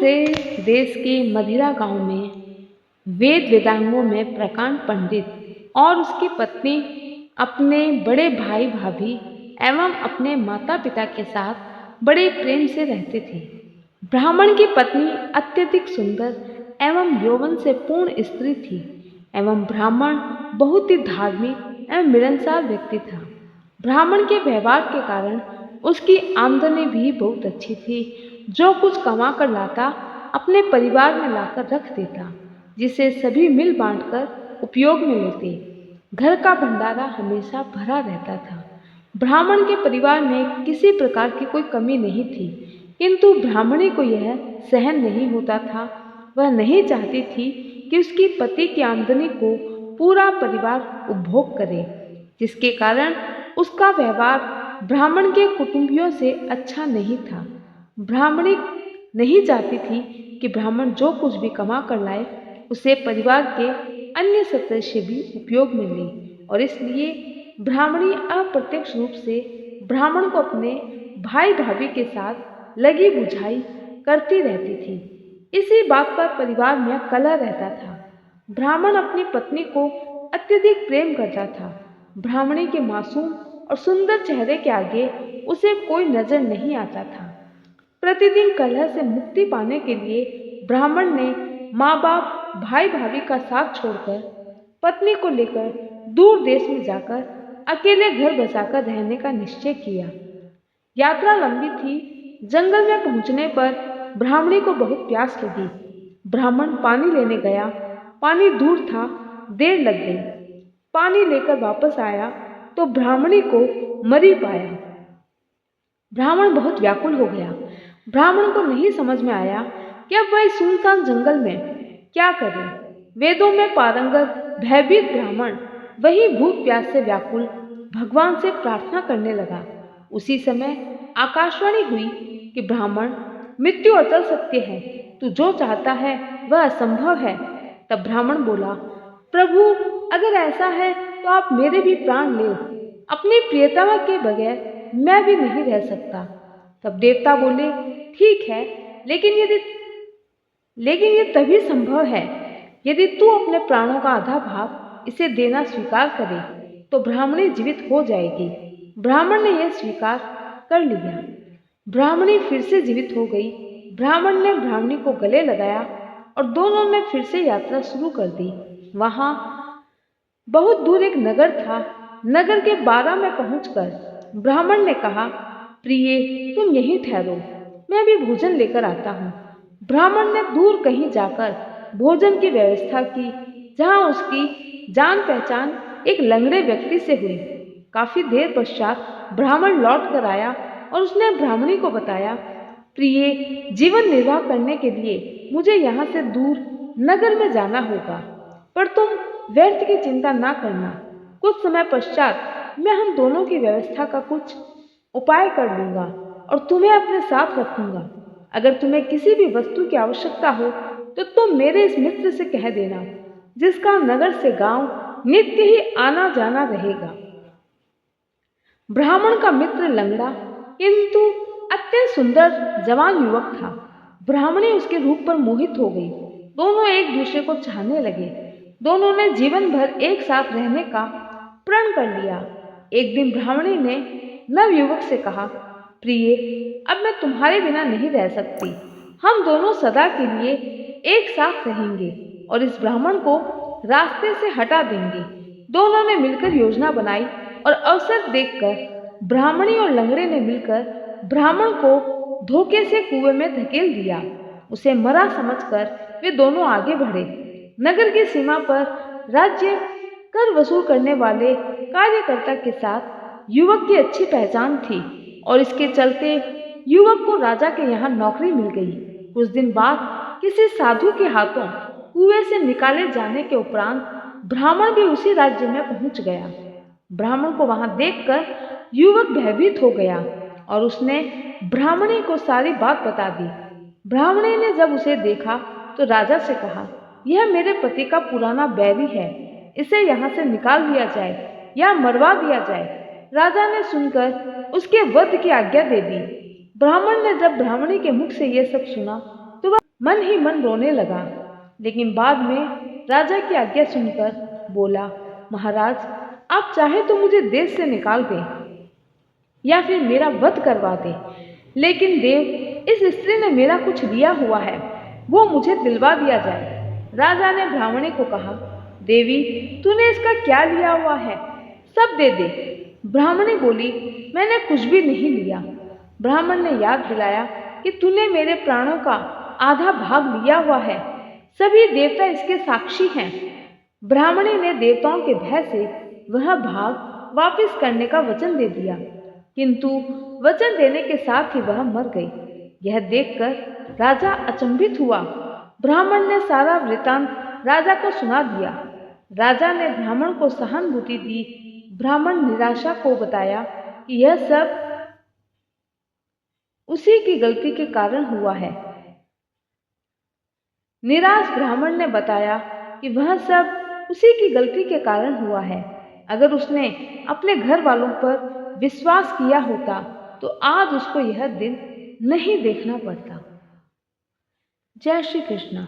से देश के मदिरा गांव में वेद वेदांगों में प्रकांड पंडित और उसकी पत्नी अपने बड़े भाई भाभी एवं अपने माता पिता के साथ बड़े प्रेम से रहते थे। ब्राह्मण की पत्नी अत्यधिक सुंदर एवं यौवन से पूर्ण स्त्री थी एवं ब्राह्मण बहुत ही धार्मिक एवं मिलनसार व्यक्ति था। ब्राह्मण के व्यवहार के कारण उसकी आमदनी भी बहुत अच्छी थी। जो कुछ कमा कर लाता अपने परिवार में लाकर रख देता, जिसे सभी मिल बांटकर उपयोग में लेते। घर का भंडारा हमेशा भरा रहता था। ब्राह्मण के परिवार में किसी प्रकार की कोई कमी नहीं थी, किंतु ब्राह्मणी को यह सहन नहीं होता था। वह नहीं चाहती थी कि उसकी पति की आमदनी को पूरा परिवार उपभोग करे, जिसके कारण उसका व्यवहार ब्राह्मण के कुटुंबियों से अच्छा नहीं था। ब्राह्मणी नहीं चाहती थी कि ब्राह्मण जो कुछ भी कमा कर लाए उसे परिवार के अन्य सदस्य भी उपयोग में ले, और इसलिए ब्राह्मणी अप्रत्यक्ष रूप से ब्राह्मण को अपने भाई भाभी के साथ लगी बुझाई करती रहती थी। इसी बात पर परिवार में कलह रहता था। ब्राह्मण अपनी पत्नी को अत्यधिक प्रेम करता था। ब्राह्मणी के मासूम और सुंदर चेहरे के आगे उसे कोई नजर नहीं आता था। प्रतिदिन कलह से मुक्ति पाने के लिए ब्राह्मण ने माँ बाप भाई भाभी का साथ छोड़कर पत्नी को लेकर दूर देश में जाकर अकेले घर बसाकर रहने का निश्चय किया। यात्रा लंबी थी। जंगल में पहुंचने पर ब्राह्मणी को बहुत प्यास लगी। ब्राह्मण पानी लेने गया। पानी दूर था, देर लग गई। पानी लेकर वापस आया तो ब्राह्मणी को मरी पाया। ब्राह्मण बहुत व्याकुल हो गया। ब्राह्मण को नहीं समझ में आया कि अब वह सुनसान जंगल में क्या करे। वेदों में पारंगत भयभीत ब्राह्मण वही भूख प्यास से व्याकुल भगवान से प्रार्थना करने लगा। उसी समय आकाशवाणी हुई कि ब्राह्मण, मृत्यु अटल सत्य है, तू जो चाहता है वह असंभव है। तब ब्राह्मण बोला, प्रभु, अगर ऐसा है तो आप मेरे भी प्राण ले। अपनी प्रियतमा के बगैर मैं भी नहीं रह सकता। तब देवता बोले, ठीक है, लेकिन ये तभी संभव है यदि तू अपने प्राणों का आधा भाग इसे देना स्वीकार करे तो ब्राह्मणी जीवित हो जाएगी। ब्राह्मण ने यह स्वीकार कर लिया। ब्राह्मणी फिर से जीवित हो गई। ब्राह्मण ने ब्राह्मणी को गले लगाया और दोनों ने फिर से यात्रा शुरू कर दी। वहां बहुत दूर एक नगर था। नगर के 12 में पहुंचकर ब्राह्मण ने कहा, प्रिय, तुम यहीं ठहरो, मैं भी भोजन लेकर आता हूँ। ब्राह्मण ने दूर कहीं जाकर भोजन की व्यवस्था की, जहाँ उसकी जान पहचान एक लंगड़े व्यक्ति से हुई। काफी देर पश्चात ब्राह्मण लौट कर आया और उसने ब्राह्मणी को बताया, प्रिय, जीवन निर्वाह करने के लिए मुझे यहाँ से दूर नगर में जाना होगा, पर तुम व्यर्थ की चिंता ना करना। कुछ समय पश्चात मैं हम दोनों की व्यवस्था का कुछ उपाय कर लूंगा और तुम्हें अपने साथ रखूंगा। अगर तुम्हें किसी भी वस्तु की आवश्यकता हो तो तुम मेरे इस मित्र से कह देना, जिसका नगर से गांव नित्य ही आना जाना रहेगा। ब्राह्मण का मित्र लंगड़ा किंतु अत्यंत सुंदर जवान युवक था। ब्राह्मणी उसके रूप पर मोहित हो गई। दोनों एक दूसरे को चाहने लगे। दोनों ने जीवन भर एक साथ रहने का प्रण कर लिया। एक दिन ब्राह्मणी ने नव युवक से कहा, प्रिय, अब मैं तुम्हारे बिना नहीं रह सकती। हम दोनों सदा के लिए एक साथ रहेंगे और इस ब्राह्मण को रास्ते से हटा देंगे। दोनों ने मिलकर योजना बनाई और अवसर देखकर ब्राह्मणी और लंगड़े ने मिलकर ब्राह्मण को धोखे से कुएं में धकेल दिया। उसे मरा समझकर वे दोनों आगे बढ़े। नगर की सीमा पर राज्य कर वसूल करने वाले कार्यकर्ता के साथ युवक की अच्छी पहचान थी और इसके चलते युवक को राजा के यहाँ नौकरी मिल गई। कुछ दिन बाद किसी साधु के हाथों कुएं से निकाले जाने के उपरांत ब्राह्मण भी उसी राज्य में पहुंच गया। ब्राह्मण को वहां देखकर युवक भयभीत हो गया और उसने ब्राह्मणी को सारी बात बता दी। ब्राह्मणी ने जब उसे देखा तो राजा से कहा, यह मेरे पति का पुराना बैरी है, इसे यहाँ से निकाल दिया जाए या मरवा दिया जाए। राजा ने सुनकर उसके वध की आज्ञा दे दी। ब्राह्मण ने जब ब्राह्मणी के मुख से यह सब सुना तो वह मन ही मन रोने लगा, लेकिन बाद में राजा की आज्ञा सुनकर बोला, महाराज, आप चाहे तो मुझे देश से निकाल दें या फिर मेरा वध करवा दे, लेकिन देव, इस स्त्री ने मेरा कुछ लिया हुआ है, वो मुझे दिलवा दिया जाए। राजा ने ब्राह्मणी को कहा, देवी, तूने इसका क्या लिया हुआ है, सब दे दे। ब्राह्मणी बोली, मैंने कुछ भी नहीं लिया। ब्राह्मण ने याद दिलाया कि तूने मेरे प्राणों का आधा भाग लिया हुआ है, सभी देवता इसके साक्षी हैं। ब्राह्मणी ने देवताओं के भय से वह भाग वापस करने का वचन दे दिया, किंतु वचन देने के साथ ही वह मर गई। यह देखकर राजा अचंभित हुआ। ब्राह्मण ने सारा वृतांत राजा को सुना दिया। राजा ने ब्राह्मण को सहानुभूति दी। ब्राह्मण निराशा को बताया कि यह सब उसी की गलती के कारण हुआ है। निराश ब्राह्मण ने बताया कि वह सब उसी की गलती के कारण हुआ है। अगर उसने अपने घर वालों पर विश्वास किया होता तो आज उसको यह दिन नहीं देखना पड़ता। जय श्री कृष्ण।